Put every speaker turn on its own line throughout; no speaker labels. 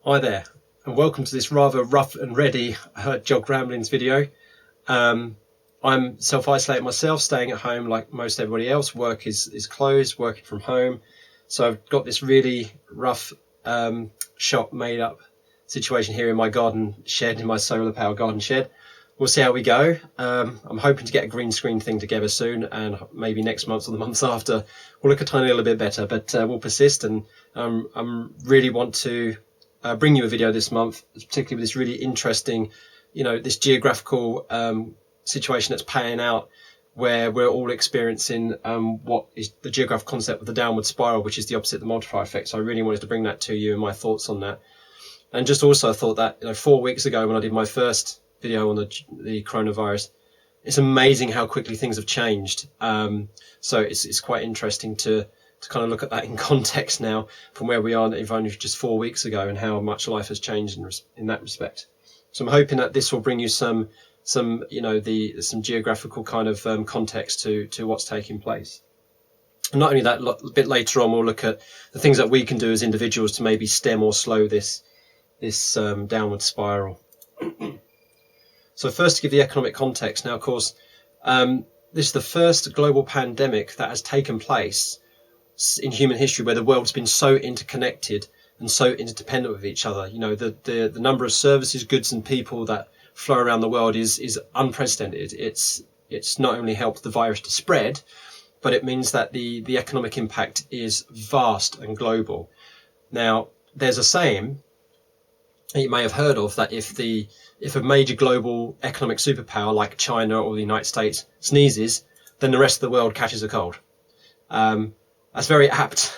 Hi there, and welcome to this rather rough and ready Geogramblings video. I'm self-isolating myself, staying at home like most everybody else. Work is closed, working from home. So I've got this really rough shop made up situation here in my garden shed, in my solar power garden shed. We'll see how we go. I'm hoping to get a green screen thing together soon, and maybe next month or the months after we'll look a tiny little bit better, but we'll persist. And really want to bring you a video this month, particularly with this really interesting, this geographical situation that's playing out, where we're all experiencing what is the geographical concept of the downward spiral, which is the opposite of the multiplier effect. So I really wanted to bring that to you and my thoughts on that. And just also thought that 4 weeks ago when I did my first video on the coronavirus, it's amazing how quickly things have changed. So it's quite interesting to kind of look at that in context now from where we are even just 4 weeks ago, and how much life has changed in that respect. So I'm hoping that this will bring you some geographical kind of context to what's taking place. And not only that, a bit later on we'll look at the things that we can do as individuals to maybe stem or slow this downward spiral. So first, to give the economic context. Now, of course, this is the first global pandemic that has taken place in human history where the world's been so interconnected and so interdependent with each other. The number of services, goods and people that flow around the world is unprecedented. It's not only helped the virus to spread, but it means that the economic impact is vast and global. Now, there's a saying that you may have heard of, that if a major global economic superpower like China or the United States sneezes, then the rest of the world catches a cold. That's very apt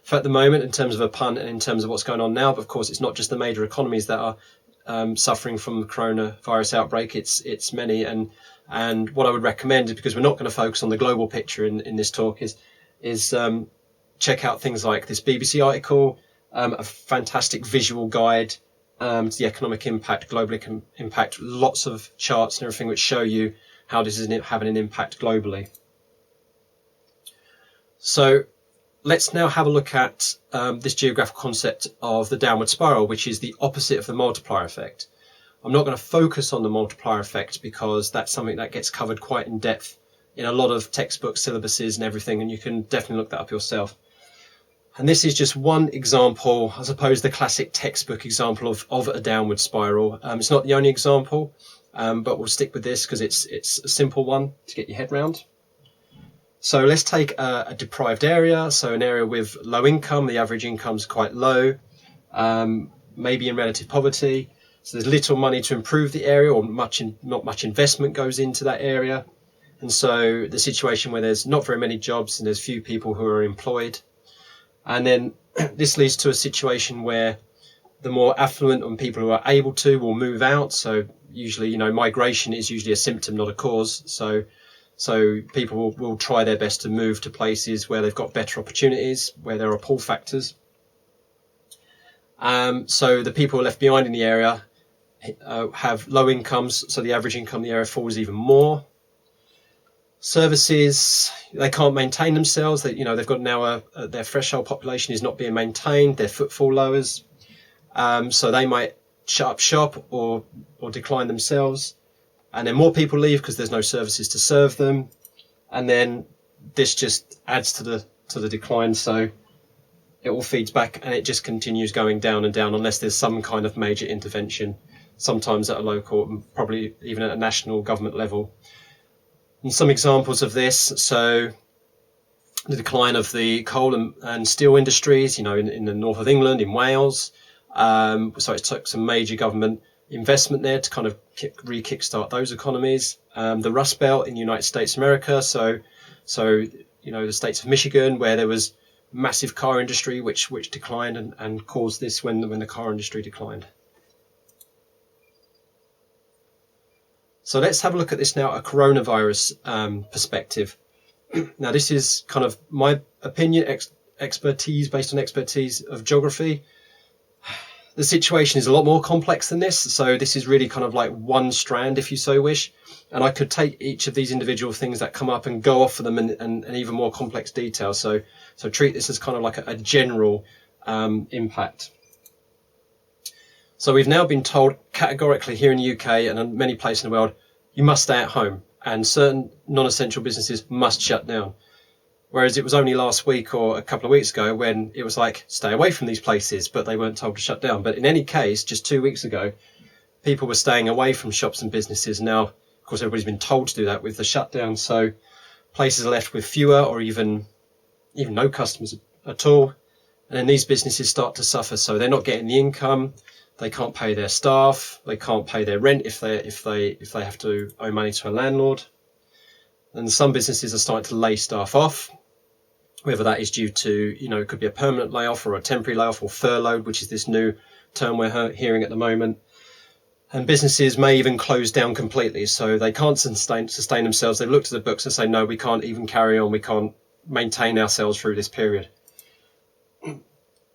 for at the moment in terms of a pun and in terms of what's going on now. But of course, it's not just the major economies that are suffering from the coronavirus outbreak. It's many. And what I would recommend is, because we're not going to focus on the global picture in this talk, is check out things like this BBC article, a fantastic visual guide to the economic impact, global impact, lots of charts and everything which show you how this is having an impact globally. So let's now have a look at this geographical concept of the downward spiral, which is the opposite of the multiplier effect. I'm not going to focus on the multiplier effect because that's something that gets covered quite in depth in a lot of textbook syllabuses and everything, and you can definitely look that up yourself. And this is just one example, I suppose the classic textbook example of a downward spiral. It's not the only example, but we'll stick with this because it's a simple one to get your head round. So let's take a deprived area, so an area with low income. The average income is quite low, maybe in relative poverty. So there's little money to improve the area, or not much investment goes into that area. And so the situation where there's not very many jobs and there's few people who are employed. And then this leads to a situation where the more affluent and people who are able to will move out. So usually, migration is usually a symptom, not a cause. So people will try their best to move to places where they've got better opportunities, where there are pull factors. So the people left behind in the area have low incomes, so the average income in the area falls even more. Services, they can't maintain themselves. They've got now their threshold population is not being maintained. Their footfall lowers, so they might shut up shop or decline themselves. And then more people leave because there's no services to serve them, and then this just adds to the decline. So it all feeds back, and it just continues going down and down unless there's some kind of major intervention, sometimes at a local and probably even at a national government level. And some examples of this: so the decline of the coal and steel industries, in the north of England, in Wales. So it took some major government investment there to kind of re-kickstart those economies. The Rust Belt in the United States of America, so the states of Michigan, where there was massive car industry which declined and caused this when the car industry declined. So let's have a look at this now, a coronavirus perspective. Now this is kind of my opinion, expertise based on expertise of geography. The situation is a lot more complex than this, so this is really kind of like one strand, if you so wish, and I could take each of these individual things that come up and go off of them in even more complex detail. So treat this as kind of like a general impact. So we've now been told categorically here in the UK and in many places in the world, you must stay at home and certain non-essential businesses must shut down. Whereas it was only last week or a couple of weeks ago when it was like, stay away from these places, but they weren't told to shut down. But in any case, just 2 weeks ago, people were staying away from shops and businesses. Now, of course, everybody's been told to do that with the shutdown. So places are left with fewer or even no customers at all. And then these businesses start to suffer. So they're not getting the income. They can't pay their staff. They can't pay their rent if they have to owe money to a landlord. And some businesses are starting to lay staff off, whether that is due to, it could be a permanent layoff or a temporary layoff or furloughed, which is this new term we're hearing at the moment. And businesses may even close down completely. So they can't sustain themselves. They've looked at the books and say, no, we can't even carry on. We can't maintain ourselves through this period.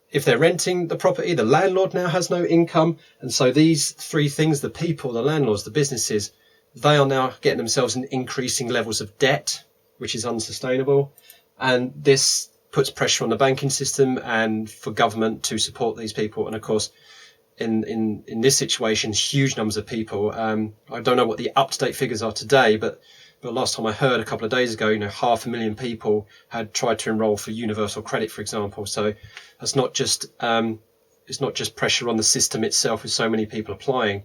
If they're renting the property, the landlord now has no income. And so these three things, the people, the landlords, the businesses, they are now getting themselves in increasing levels of debt, which is unsustainable. And this puts pressure on the banking system and for government to support these people. And of course, in this situation, huge numbers of people, I don't know what the up-to-date figures are today, but last time I heard a couple of days ago, 500,000 people had tried to enroll for universal credit, for example. So that's not just, it's not just pressure on the system itself with so many people applying,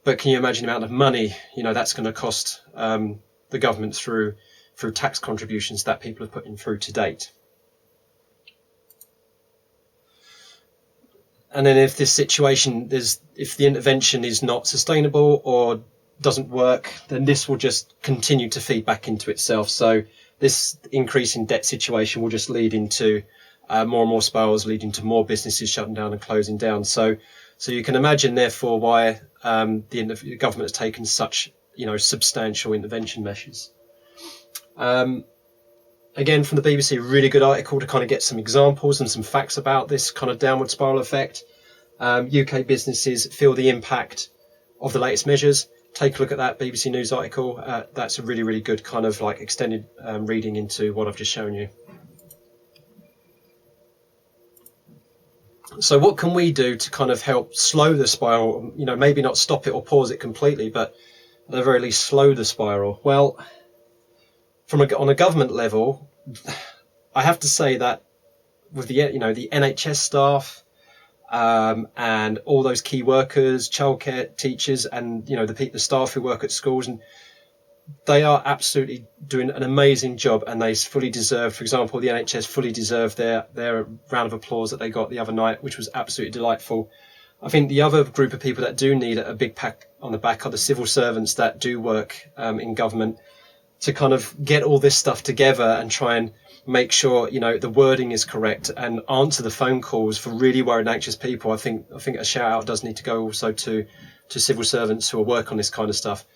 but can you imagine the amount of money, that's going to cost the government through tax contributions that people have put in through to date. And then if this situation if the intervention is not sustainable or doesn't work, then this will just continue to feed back into itself. So this increase in debt situation will just lead into more and more spirals, leading to more businesses shutting down and closing down. So you can imagine, therefore, why the government has taken such substantial intervention measures. Again, from the BBC, a really good article to kind of get some examples and some facts about this kind of downward spiral effect. UK businesses feel the impact of the latest measures. Take a look at that BBC News article. That's a really, really good kind of like extended reading into what I've just shown you. So what can we do to kind of help slow the spiral? Maybe not stop it or pause it completely, but at the very least slow the spiral. Well, on a government level, I have to say that with the NHS staff and all those key workers, childcare teachers, and the staff who work at schools, and they are absolutely doing an amazing job, and they fully deserve. For example, the NHS fully deserved their round of applause that they got the other night, which was absolutely delightful. I think the other group of people that do need a big pat on the back are the civil servants that do work in government, to kind of get all this stuff together and try and make sure the wording is correct and answer the phone calls for really worried and anxious people. I think a shout out does need to go also to civil servants who are working on this kind of stuff.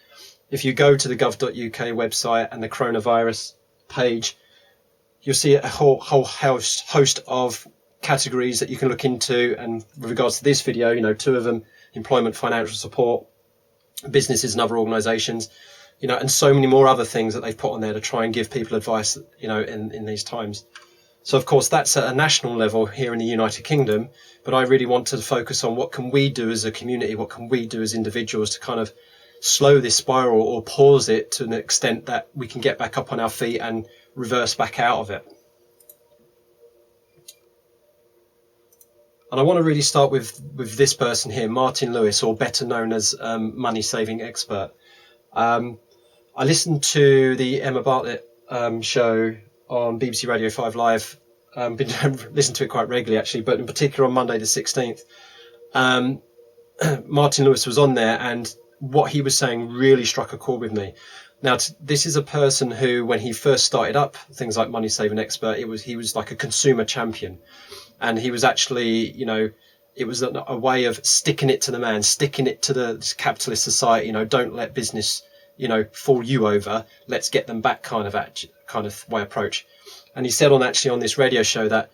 If you go to the gov.uk website and the coronavirus page, you'll see a whole host of categories that you can look into. And with regards to this video, 2 of them, employment, financial support, businesses and other organisations, and so many more other things that they've put on there to try and give people advice, in these times. So, of course, that's at a national level here in the United Kingdom. But I really want to focus on what can we do as a community, what can we do as individuals to kind of slow this spiral or pause it to an extent that we can get back up on our feet and reverse back out of it. And I want to really start with this person here, Martin Lewis, or better known as money saving expert. I listened to the Emma Bartlett show on BBC Radio 5 Live. Been listening to it quite regularly, actually, but in particular on Monday the 16th. Martin Lewis was on there, and what he was saying really struck a chord with me. Now, this is a person who, when he first started up things like Money Saving Expert, he was like a consumer champion. And he was actually, it was a way of sticking it to the man, sticking it to the capitalist society. Don't let business fall you over. Let's get them back kind of way approach. And he said on this radio show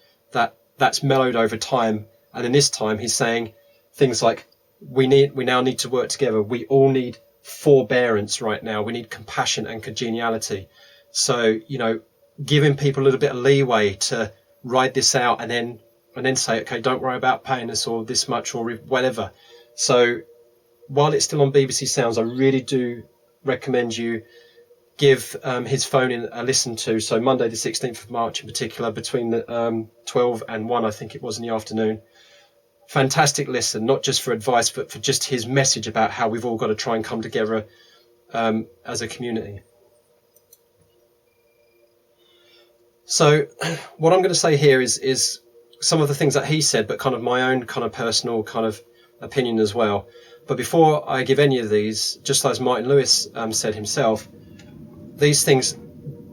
that's mellowed over time. And in this time, he's saying things like, we now need to work together. We all need forbearance right now. We need compassion and congeniality. So, giving people a little bit of leeway to ride this out and then say, okay, don't worry about paying us or this much or whatever. So while it's still on BBC Sounds, I really do recommend you give his phone in a listen to. So Monday the 16th of March in particular, between the 12 and 1, I think it was, in the afternoon. Fantastic listen, not just for advice, but for just his message about how we've all got to try and come together as a community. So what I'm going to say here is some of the things that he said, but kind of my own kind of personal kind of opinion as well. But before I give any of these, just as Martin Lewis said himself, these things,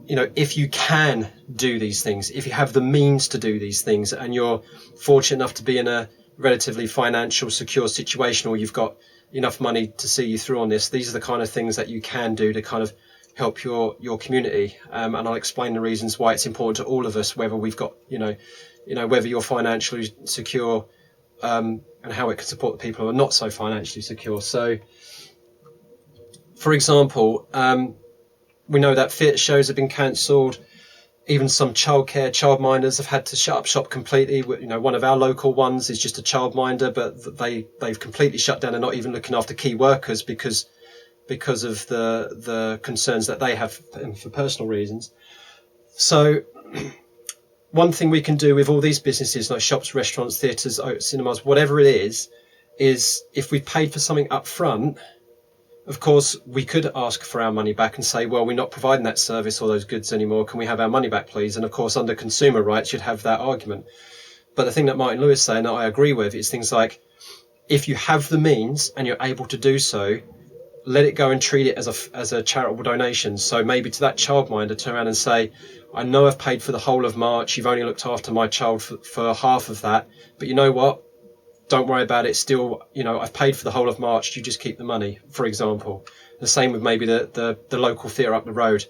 if you can do these things, if you have the means to do these things, and you're fortunate enough to be in a relatively financial secure situation, or you've got enough money to see you through on this, these are the kind of things that you can do to kind of help your community. And I'll explain the reasons why it's important to all of us, whether we've got, whether you're financially secure, and how it can support the people who are not so financially secure. So, for example, we know that theatre shows have been cancelled. Even some childminders have had to shut up shop completely. One of our local ones is just a childminder, but they've completely shut down. They're not even looking after key workers because of the concerns that they have for personal reasons. So one thing we can do with all these businesses like shops, restaurants, theatres, cinemas, whatever it is if we've paid for something up front, of course, we could ask for our money back and say, well, we're not providing that service or those goods anymore. Can we have our money back, please? And of course, under consumer rights, you'd have that argument. But the thing that Martin Lewis is saying that I agree with is things like, if you have the means and you're able to do so, let it go and treat it as a charitable donation. So maybe to that childminder, turn around and say, I know I've paid for the whole of March. You've only looked after my child for half of that. But you know what? Don't worry about it. Still, I've paid for the whole of March. You just keep the money, for example. The same with maybe the local theatre up the road.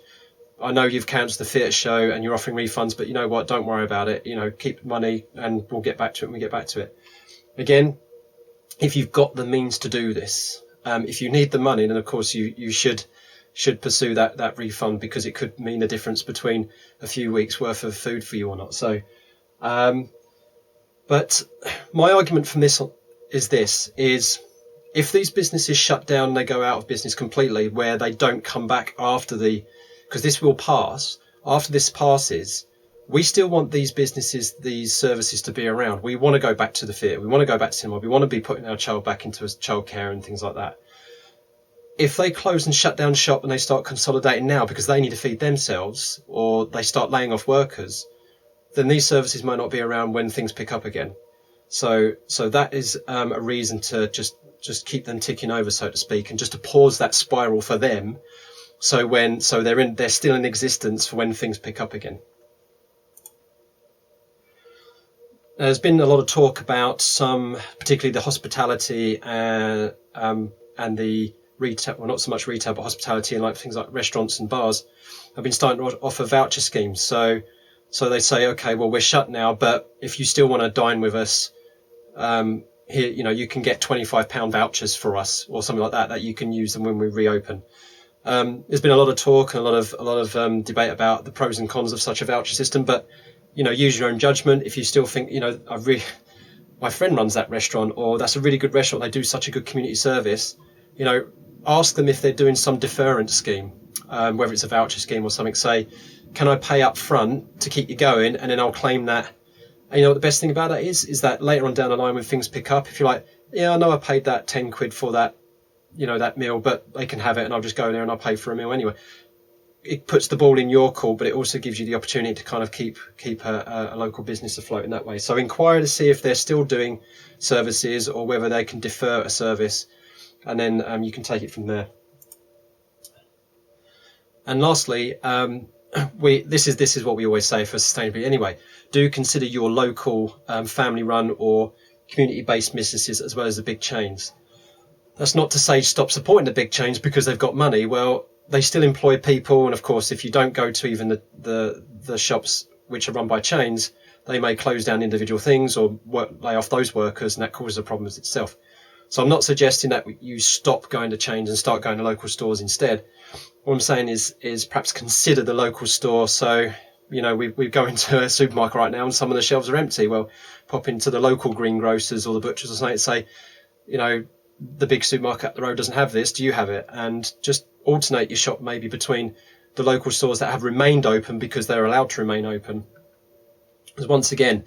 I know you've cancelled the theatre show and you're offering refunds, but you know what? Don't worry about it. Keep the money and we'll get back to it when we get back to it. Again, if you've got the means to do this, if you need the money, then of course you should pursue that refund, because it could mean the difference between a few weeks worth of food for you or not. So, but my argument from this is if these businesses shut down and they go out of business completely, where they don't come back because this will pass, after this passes, we still want these businesses, these services to be around. We want to go back to the theatre. We want to go back to cinema. We want to be putting our child back into childcare and things like that. If they close and shut down shop and they start consolidating now because they need to feed themselves, or they start laying off workers, then these services might not be around when things pick up again. So that is a reason to just keep them ticking over, so to speak, and just to pause that spiral for them. So they're still in existence for when things pick up again. There's been a lot of talk about particularly the hospitality and the retail, well, not so much retail, but hospitality and like things like restaurants and bars have been starting to offer voucher schemes. So they say, okay, well, we're shut now, but if you still want to dine with us, here, you can get £25 vouchers for us or something like that you can use them when we reopen. There's been a lot of talk and a lot of debate about the pros and cons of such a voucher system, but use your own judgment. If you still think, my friend runs that restaurant, or that's a really good restaurant, they do such a good community service, ask them if they're doing some deference scheme, whether it's a voucher scheme or something. Say, can I pay up front to keep you going, and then I'll claim that. And what the best thing about that is that later on down the line when things pick up, if you're like, yeah, I know I paid that 10 quid for that, that meal, but they can have it and I'll just go there and I'll pay for a meal anyway. It puts the ball in your court, but it also gives you the opportunity to kind of keep a local business afloat in that way. So inquire to see if they're still doing services or whether they can defer a service, and then you can take it from there. And lastly, this is what we always say for sustainability anyway. Do consider your local family-run or community-based businesses as well as the big chains. That's not to say stop supporting the big chains because they've got money. Well, they still employ people, and of course, if you don't go to even the shops which are run by chains, they may close down individual things or lay off those workers, and that causes a problem itself. So I'm not suggesting that you stop going to chains and start going to local stores instead. What I'm saying is perhaps consider the local store. So, we go into a supermarket right now and some of the shelves are empty. Well, pop into the local greengrocers or the butchers or something and say, the big supermarket up the road doesn't have this. Do you have it? And just alternate your shop maybe between the local stores that have remained open because they're allowed to remain open. Because once again,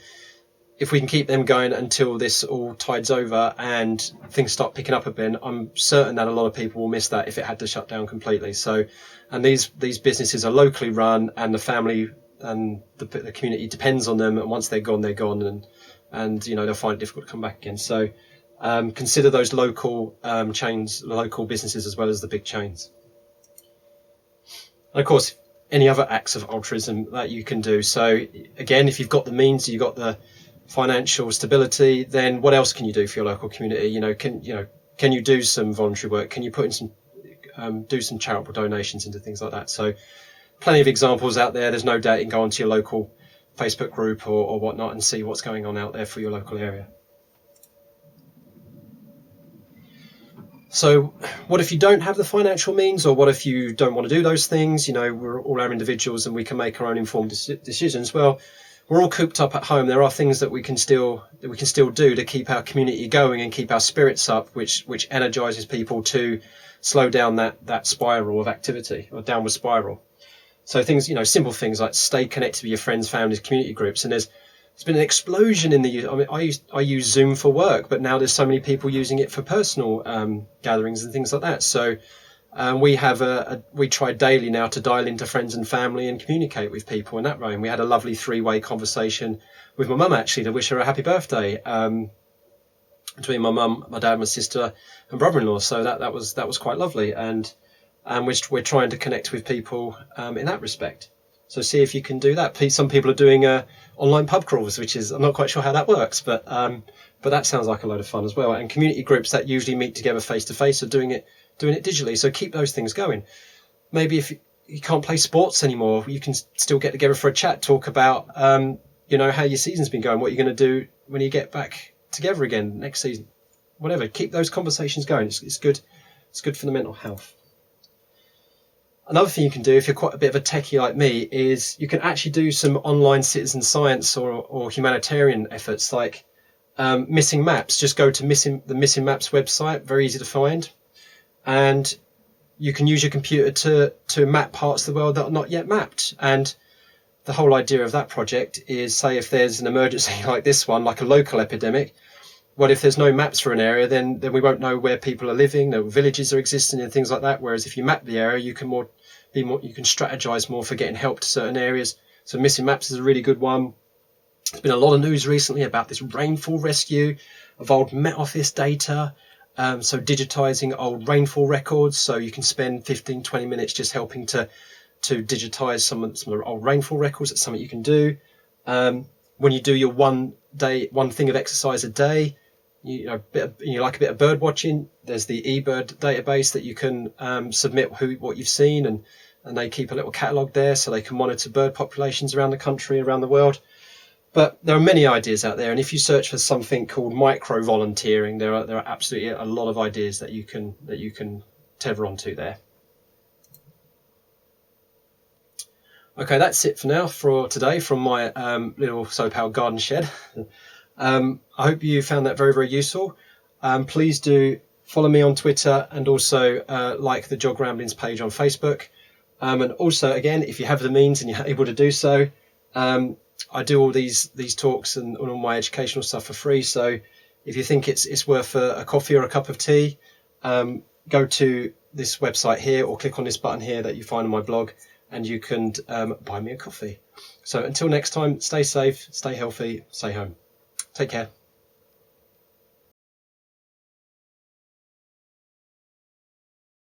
if we can keep them going until this all tides over and things start picking up again, I'm certain that a lot of people will miss that if it had to shut down completely. So, and these businesses are locally run, and the family and the community depends on them. And once they're gone, and they'll find it difficult to come back again. So, consider those local chains, local businesses, as well as the big chains. And of course, any other acts of altruism that you can do. So again, if you've got the means, you've got the financial stability, then what else can you do for your local community? Can you do some voluntary work? Can you put in some do some charitable donations into things like that? So plenty of examples out there. There's no doubt you can go onto your local Facebook group or whatnot and see what's going on out there for your local area. So what if you don't have the financial means, or what if you don't want to do those things? We're all our individuals and we can make our own informed decisions. Well, we're all cooped up at home. There are things that we can still do to keep our community going and keep our spirits up, which energizes people to slow down that spiral of activity, or downward spiral. So things, simple things like stay connected with your friends, families, community groups. And there's been an explosion in the use. I mean, I use Zoom for work, but now there's so many people using it for personal gatherings and things like that. So we try daily now to dial into friends and family and communicate with people in that way. And we had a lovely 3-way conversation with my mum, actually, to wish her a happy birthday, between my mum, my dad, my sister and brother-in-law. So that was quite lovely. And we're trying to connect with people in that respect. So see if you can do that. Some people are doing online pub crawls, which is, I'm not quite sure how that works, but that sounds like a load of fun as well. And community groups that usually meet together face to face are doing it digitally. So keep those things going. Maybe if you can't play sports anymore, you can still get together for a chat, talk about how your season's been going, what you're going to do when you get back together again next season, whatever. Keep those conversations going. It's good. It's good for the mental health. Another thing you can do, if you're quite a bit of a techie like me, is you can actually do some online citizen science or humanitarian efforts, like missing maps. Just go to the Missing Maps website, very easy to find, and you can use your computer to map parts of the world that are not yet mapped. And the whole idea of that project is, say if there's an emergency like this one, like a local epidemic, well, if there's no maps for an area, then we won't know where people are living, no villages are existing and things like that. Whereas if you map the area, you can strategize more for getting help to certain areas. So Missing Maps is a really good one. There's been a lot of news recently about this rainfall rescue of old Met Office data. So digitizing old rainfall records. So you can spend 15-20 minutes just helping to digitize some of the old rainfall records. That's something you can do. When you do your one thing of exercise a day, you like a bit of bird watching, there's the eBird database that you can submit what you've seen, and they keep a little catalogue there so they can monitor bird populations around the country, around the world. But there are many ideas out there, and if you search for something called micro volunteering, there are absolutely a lot of ideas that you can tether onto there. Okay, that's it for now for today from my little SoPal garden shed. I hope you found that very, very useful. Please do follow me on Twitter, and also like the Geogramblings page on Facebook. And also, again, if you have the means and you're able to do so, I do all these talks and all my educational stuff for free. So if you think it's worth a coffee or a cup of tea, go to this website here or click on this button here that you find on my blog, and you can buy me a coffee. So until next time, stay safe, stay healthy, stay home. Take care.